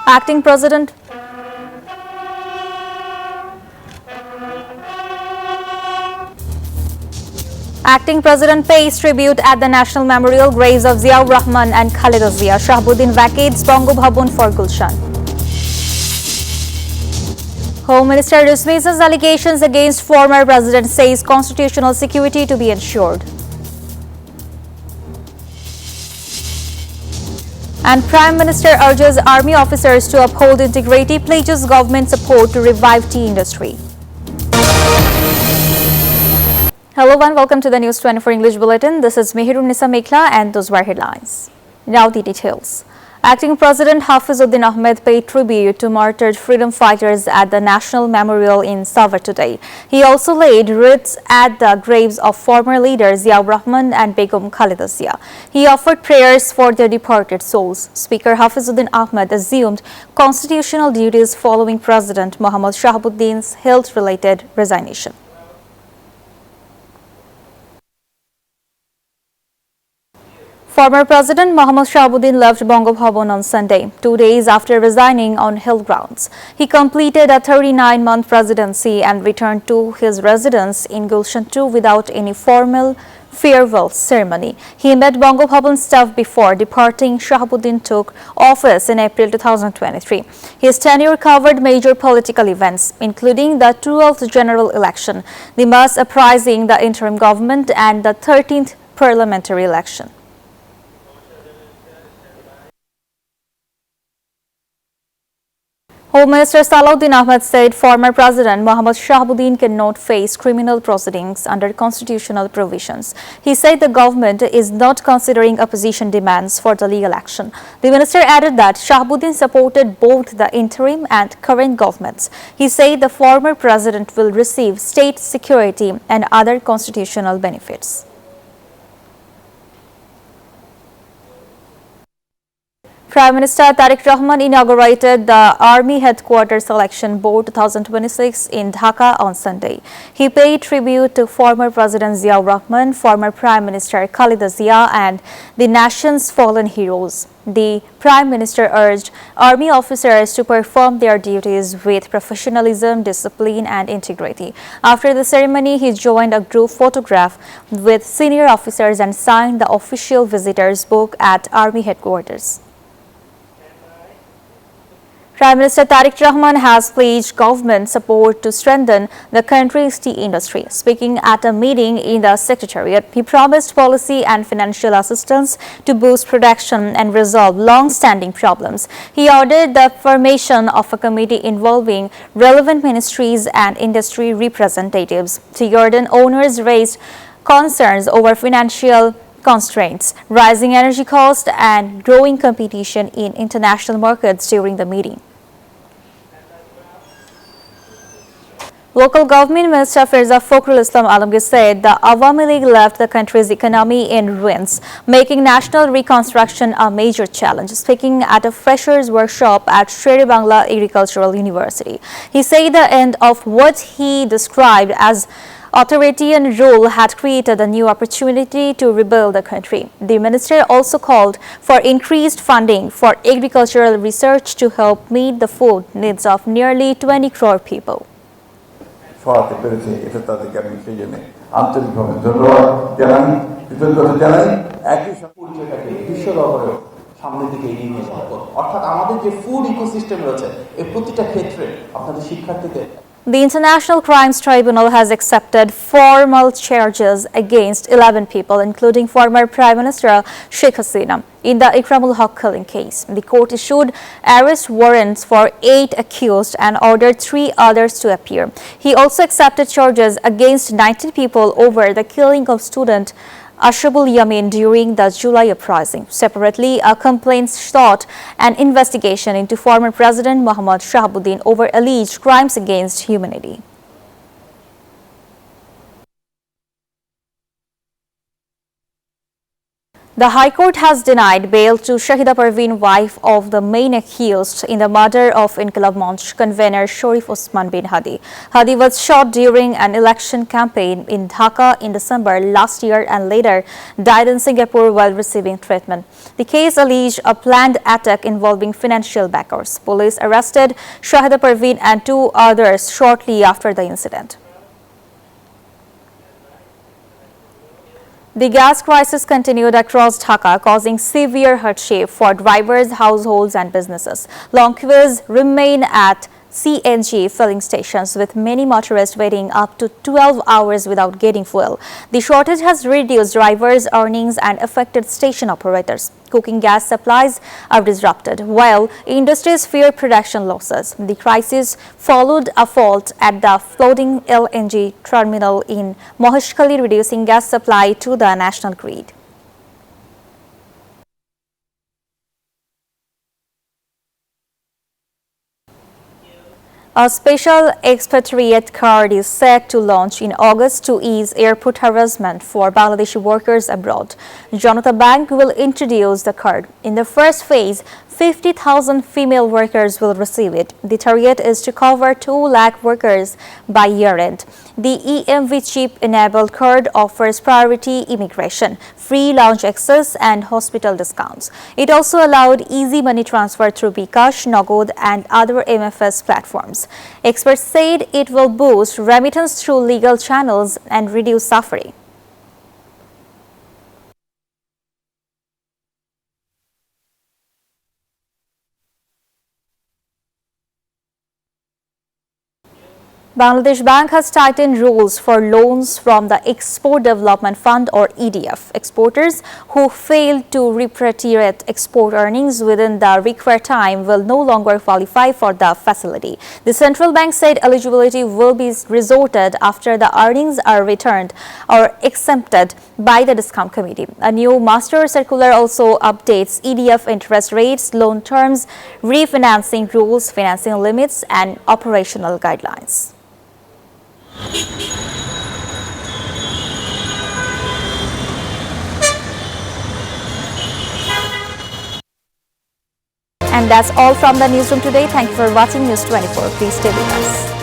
Acting President pays tribute at the National Memorial graves of Ziaur Rahman and Khaleda Zia. Shahabuddin vacates Bongo Bhavan for Gulshan. Home Minister dismisses allegations against former President, says constitutional security to be ensured. And Prime Minister urges army officers to uphold integrity, pledges government support to revive tea industry. Hello and welcome to the News 24 English Bulletin. This is Mehirun-Nisa Mekhla and those were headlines. Now the details. Acting President Hafizuddin Ahmed paid tribute to martyred freedom fighters at the National Memorial in Savar today. He also laid wreaths at the graves of former leaders Ziaur Rahman and Begum Khaleda Zia. He offered prayers for their departed souls. Speaker Hafizuddin Ahmed assumed constitutional duties following President Mohammad Shahabuddin's health-related resignation. Former President Mohammad Shahabuddin left Bongo Bhavan on Sunday, 2 days after resigning on health grounds. He completed a 39-month presidency and returned to his residence in Gulshan 2 without any formal farewell ceremony. He met Bongo Bhavan staff before departing. Shahabuddin took office in April 2023. His tenure covered major political events, including the 12th general election, the mass uprising, the interim government, and the 13th parliamentary election. Home Minister Salahuddin Ahmed said former President Mohammad Shahabuddin cannot face criminal proceedings under constitutional provisions. He said the government is not considering opposition demands for the legal action. The minister added that Shahabuddin supported both the interim and current governments. He said the former president will receive state security and other constitutional benefits. Prime Minister Tariq Rahman inaugurated the Army Headquarters Selection Board 2026 in Dhaka on Sunday. He paid tribute to former President Ziaur Rahman, former Prime Minister Khaleda Zia, and the nation's fallen heroes. The Prime Minister urged Army officers to perform their duties with professionalism, discipline, and integrity. After the ceremony, he joined a group photograph with senior officers and signed the official visitors book at Army Headquarters. Prime Minister Tariq Rahman has pledged government support to strengthen the country's tea industry. Speaking at a meeting in the Secretariat, he promised policy and financial assistance to boost production and resolve long-standing problems. He ordered the formation of a committee involving relevant ministries and industry representatives. Tea garden owners raised concerns over financial constraints, rising energy costs, and growing competition in international markets during the meeting. Local Government Minister Firza Fakhrul Islam Alamgir said the Awami League left the country's economy in ruins, making national reconstruction a major challenge. Speaking at a freshers' workshop at Sher-e-Bangla Agricultural University, he said the end of what he described as authoritarian rule had created a new opportunity to rebuild the country. The minister also called for increased funding for agricultural research to help meet the food needs of nearly 20 crore people. The International Crimes Tribunal has accepted formal charges against 11 people, including former Prime Minister Sheikh Hasina, in the Ikramul Haq killing case. The court issued arrest warrants for 8 accused and ordered 3 others to appear. He also accepted charges against 19 people over the killing of student Ashrabul Yamin during the July uprising. Separately, a complaint sought an investigation into former President Mohammad Shahabuddin over alleged crimes against humanity. The High Court has denied bail to Shahida Parveen, wife of the main accused in the murder of Inqilab Monch convener Sharif Osman bin Hadi. Hadi was shot during an election campaign in Dhaka in December last year and later died in Singapore while receiving treatment. The case alleged a planned attack involving financial backers. Police arrested Shahida Parveen and two others shortly after the incident. The gas crisis continued across Dhaka, causing severe hardship for drivers, households and businesses. Long queues remain at CNG filling stations, with many motorists waiting up to 12 hours without getting fuel. The shortage has reduced drivers' earnings and affected station operators. Cooking gas supplies are disrupted, while industries fear production losses. The crisis followed a fault at the floating LNG terminal in Moheshkhali, reducing gas supply to the national grid. A special expatriate card is set to launch in August to ease airport harassment for Bangladeshi workers abroad. Janata Bank will introduce the card. In the first phase, 50,000 female workers will receive it. The target is to cover 2 lakh workers by year-end. The EMV chip-enabled card offers priority immigration, free lounge access and hospital discounts. It also allowed easy money transfer through bKash, Nagad and other MFS platforms. Experts said it will boost remittance through legal channels and reduce suffering. Bangladesh Bank has tightened rules for loans from the Export Development Fund or EDF. Exporters who fail to repatriate export earnings within the required time will no longer qualify for the facility. The central bank said eligibility will be resorted after the earnings are returned or exempted by the discount committee. A new master circular also updates EDF interest rates, loan terms, refinancing rules, financing limits and operational guidelines. And that's all from the newsroom today. Thank you for watching News 24. Please stay with us.